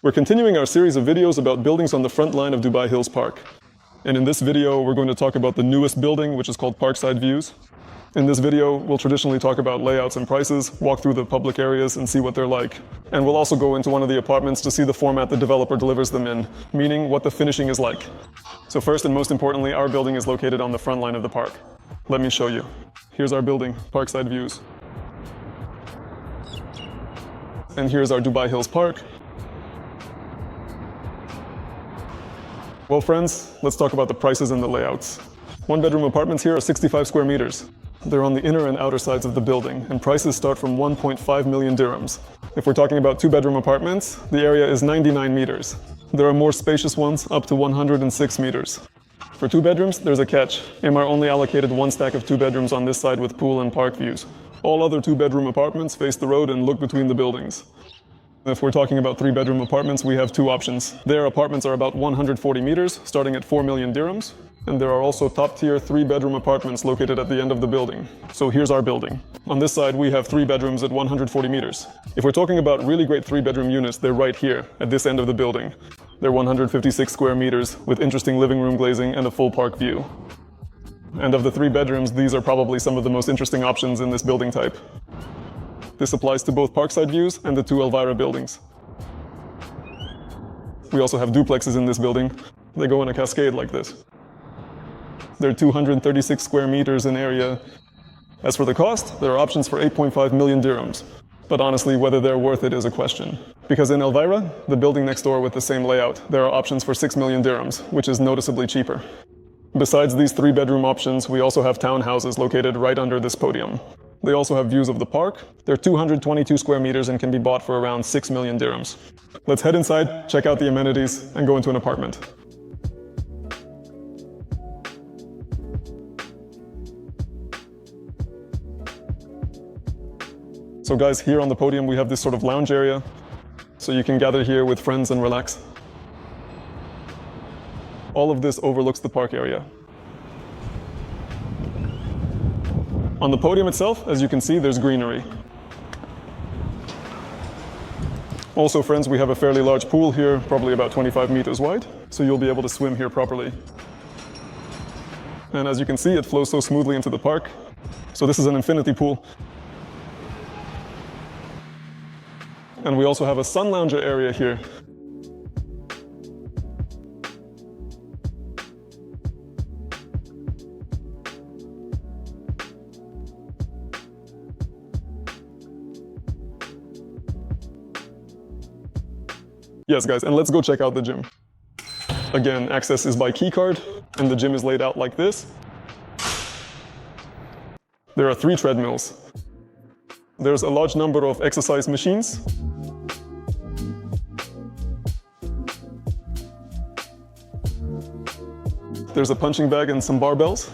We're continuing our series of videos about buildings on the front line of Dubai Hills Park. And in this video, we're going to talk about the newest building, which is called Parkside Views. In this video, we'll traditionally talk about layouts and prices, walk through the public areas and see what they're like. And we'll also go into one of the apartments to see the format the developer delivers them in, meaning what the finishing is like. So first and most importantly, our building is located on the front line of the park. Let me show you. Here's our building, Parkside Views. And here's our Dubai Hills Park. Well, friends, let's talk about the prices and the layouts. One-bedroom apartments here are 65 square meters. They're on the inner and outer sides of the building, and prices start from 1.5 million dirhams. If we're talking about two-bedroom apartments, the area is 99 meters. There are more spacious ones up to 106 meters. For two bedrooms, there's a catch. EMAAR only allocated one stack of two bedrooms on this side with pool and park views. All other two-bedroom apartments face the road and look between the buildings. If we're talking about three-bedroom apartments, we have two options. Their apartments are about 140 meters, starting at 4 million dirhams. And there are also top-tier three-bedroom apartments located at the end of the building. So here's our building. On this side, we have three bedrooms at 140 meters. If we're talking about really great three-bedroom units, they're right here, at this end of the building. They're 156 square meters, with interesting living room glazing and a full park view. And of the three bedrooms, these are probably some of the most interesting options in this building type. This applies to both Parkside Views and the two Elvira buildings. We also have duplexes in this building. They go in a cascade like this. They're 236 square meters in area. As for the cost, there are options for 8.5 million dirhams. But honestly, whether they're worth it is a question. Because in Elvira, the building next door with the same layout, there are options for 6 million dirhams, which is noticeably cheaper. Besides these three-bedroom options, we also have townhouses located right under this podium. They also have views of the park. They're 222 square meters and can be bought for around 6 million dirhams. Let's head inside, check out the amenities, and go into an apartment. So guys, here on the podium we have this sort of lounge area, so you can gather here with friends and relax. All of this overlooks the park area. On the podium itself, as you can see, there's greenery. Also, friends, we have a fairly large pool here, probably about 25 meters wide, so you'll be able to swim here properly. And as you can see, it flows so smoothly into the park. So this is an infinity pool. And we also have a sun lounger area here. Yes, guys, and let's go check out the gym. Again, access is by keycard, and the gym is laid out like this. There are 3 treadmills. There's a large number of exercise machines. There's a punching bag and some barbells.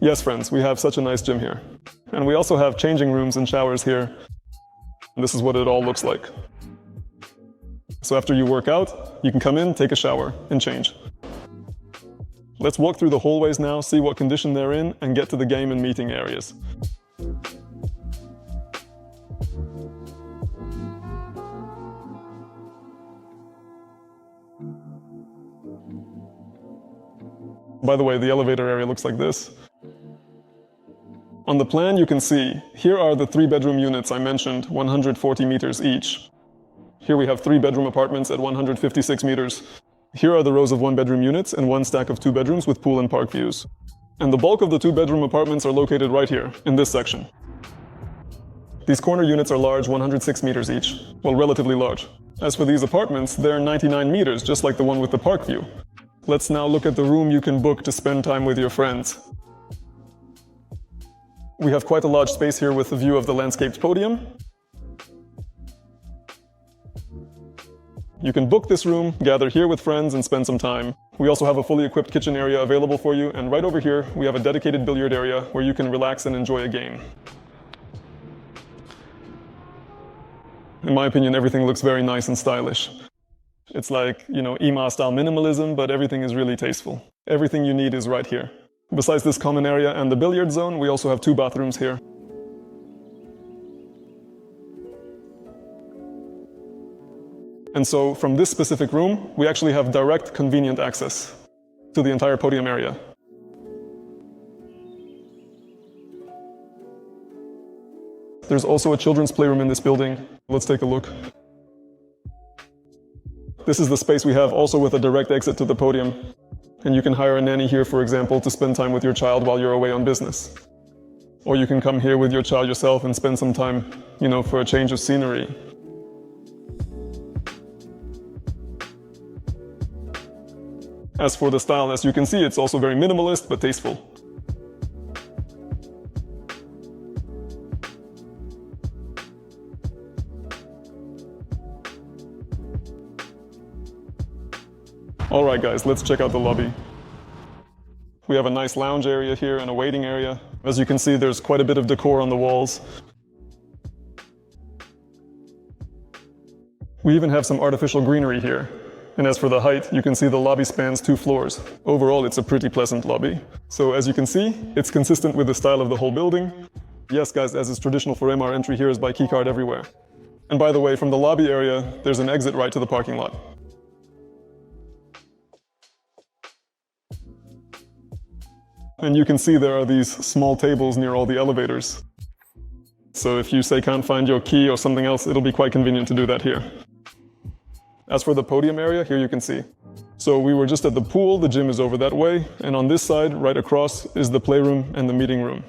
Yes, friends, we have such a nice gym here. And we also have changing rooms and showers here. And this is what it all looks like. So after you work out, you can come in, take a shower, and change. Let's walk through the hallways now, see what condition they're in, and get to the game and meeting areas. By the way, the elevator area looks like this. On the plan, you can see, here are the 3-bedroom units I mentioned, 140 meters each. Here we have 3-bedroom apartments at 156 meters. Here are the rows of 1-bedroom units and 1 stack of 2 bedrooms with pool and park views. And the bulk of the 2-bedroom apartments are located right here, in this section. These corner units are large, 106 meters each. Well, relatively large. As for these apartments, they're 99 meters, just like the one with the park view. Let's now look at the room you can book to spend time with your friends. We have quite a large space here with a view of the landscaped podium. You can book this room, gather here with friends, and spend some time. We also have a fully equipped kitchen area available for you, and right over here, we have a dedicated billiard area where you can relax and enjoy a game. In my opinion, everything looks very nice and stylish. It's like, EMAAR style minimalism, but everything is really tasteful. Everything you need is right here. Besides this common area and the billiard zone, we also have 2 bathrooms here. And so from this specific room, we actually have direct, convenient access to the entire podium area. There's also a children's playroom in this building. Let's take a look. This is the space we have, also with a direct exit to the podium. And you can hire a nanny here, for example, to spend time with your child while you're away on business. Or you can come here with your child yourself and spend some time, for a change of scenery. As for the style, as you can see, it's also very minimalist but tasteful. Alright guys, let's check out the lobby. We have a nice lounge area here and a waiting area. As you can see, there's quite a bit of decor on the walls. We even have some artificial greenery here. And as for the height, you can see the lobby spans 2 floors. Overall, it's a pretty pleasant lobby. So as you can see, it's consistent with the style of the whole building. Yes guys, as is traditional for EMAAR, entry here is by keycard everywhere. And by the way, from the lobby area, there's an exit right to the parking lot. And you can see there are these small tables near all the elevators. So if you say can't find your key or something else, it'll be quite convenient to do that here. As for the podium area, here you can see. So we were just at the pool, the gym is over that way, and on this side, right across, is the playroom and the meeting room.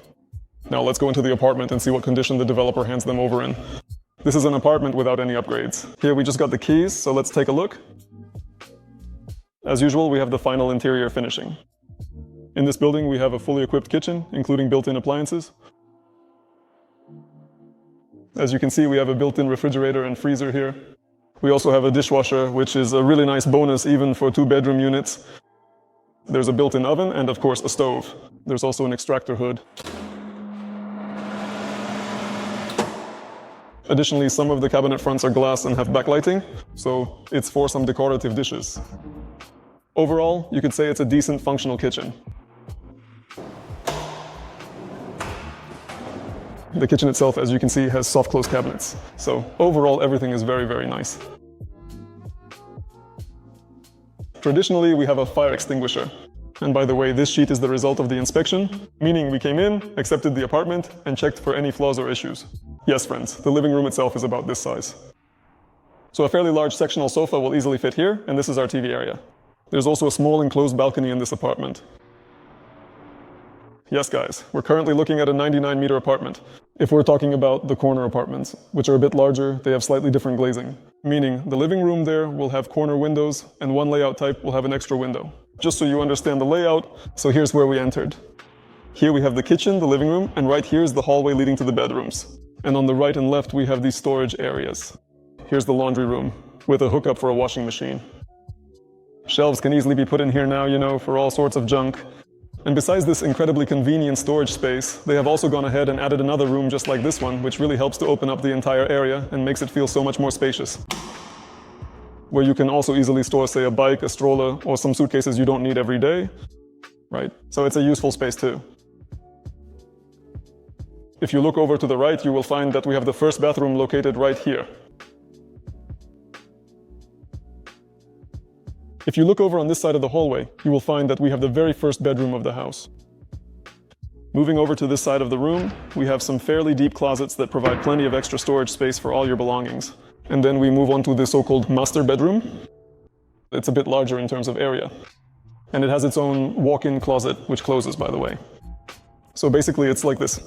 Now let's go into the apartment and see what condition the developer hands them over in. This is an apartment without any upgrades. Here we just got the keys, so let's take a look. As usual, we have the final interior finishing. In this building, we have a fully equipped kitchen, including built-in appliances. As you can see, we have a built-in refrigerator and freezer here. We also have a dishwasher, which is a really nice bonus even for 2-bedroom units. There's a built-in oven and, of course, a stove. There's also an extractor hood. Additionally, some of the cabinet fronts are glass and have backlighting, so it's for some decorative dishes. Overall, you could say it's a decent functional kitchen. The kitchen itself, as you can see, has soft close cabinets. So overall, everything is very, very nice. Traditionally, we have a fire extinguisher. And by the way, this sheet is the result of the inspection, meaning we came in, accepted the apartment, and checked for any flaws or issues. Yes, friends, the living room itself is about this size. So a fairly large sectional sofa will easily fit here, and this is our TV area. There's also a small enclosed balcony in this apartment. Yes, guys, we're currently looking at a 99-meter apartment. If we're talking about the corner apartments, which are a bit larger, they have slightly different glazing. Meaning, the living room there will have corner windows, and one layout type will have an extra window. Just so you understand the layout, so here's where we entered. Here we have the kitchen, the living room, and right here is the hallway leading to the bedrooms. And on the right and left, we have these storage areas. Here's the laundry room, with a hookup for a washing machine. Shelves can easily be put in here now, for all sorts of junk. And besides this incredibly convenient storage space, they have also gone ahead and added another room just like this one, which really helps to open up the entire area and makes it feel so much more spacious. Where you can also easily store, say, a bike, a stroller, or some suitcases you don't need every day. Right? So it's a useful space too. If you look over to the right, you will find that we have the first bathroom located right here. If you look over on this side of the hallway, you will find that we have the very first bedroom of the house. Moving over to this side of the room, we have some fairly deep closets that provide plenty of extra storage space for all your belongings. And then we move on to the so-called master bedroom. It's a bit larger in terms of area. And it has its own walk-in closet, which closes, by the way. So basically, it's like this.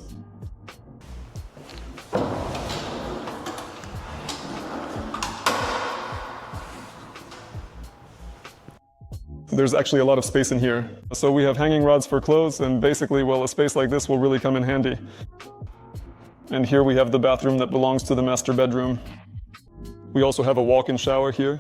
There's actually a lot of space in here. So we have hanging rods for clothes, and basically, well, a space like this will really come in handy. And here we have the bathroom that belongs to the master bedroom. We also have a walk-in shower here.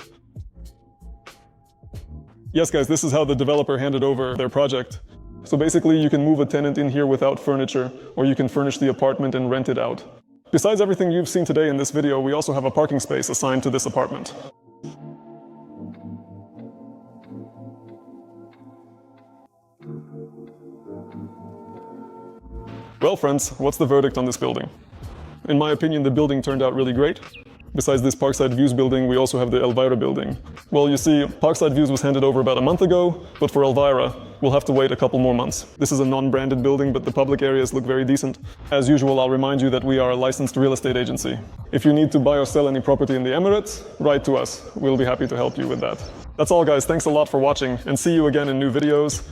Yes, guys, this is how the developer handed over their project. So basically, you can move a tenant in here without furniture, or you can furnish the apartment and rent it out. Besides everything you've seen today in this video, we also have a parking space assigned to this apartment. Well, friends, what's the verdict on this building? In my opinion, the building turned out really great. Besides this Parkside Views building, we also have the Elvira building. Well, you see, Parkside Views was handed over about a month ago, but for Elvira, we'll have to wait a couple more months. This is a non-branded building, but the public areas look very decent. As usual, I'll remind you that we are a licensed real estate agency. If you need to buy or sell any property in the Emirates, write to us. We'll be happy to help you with that. That's all, guys. Thanks a lot for watching, and see you again in new videos.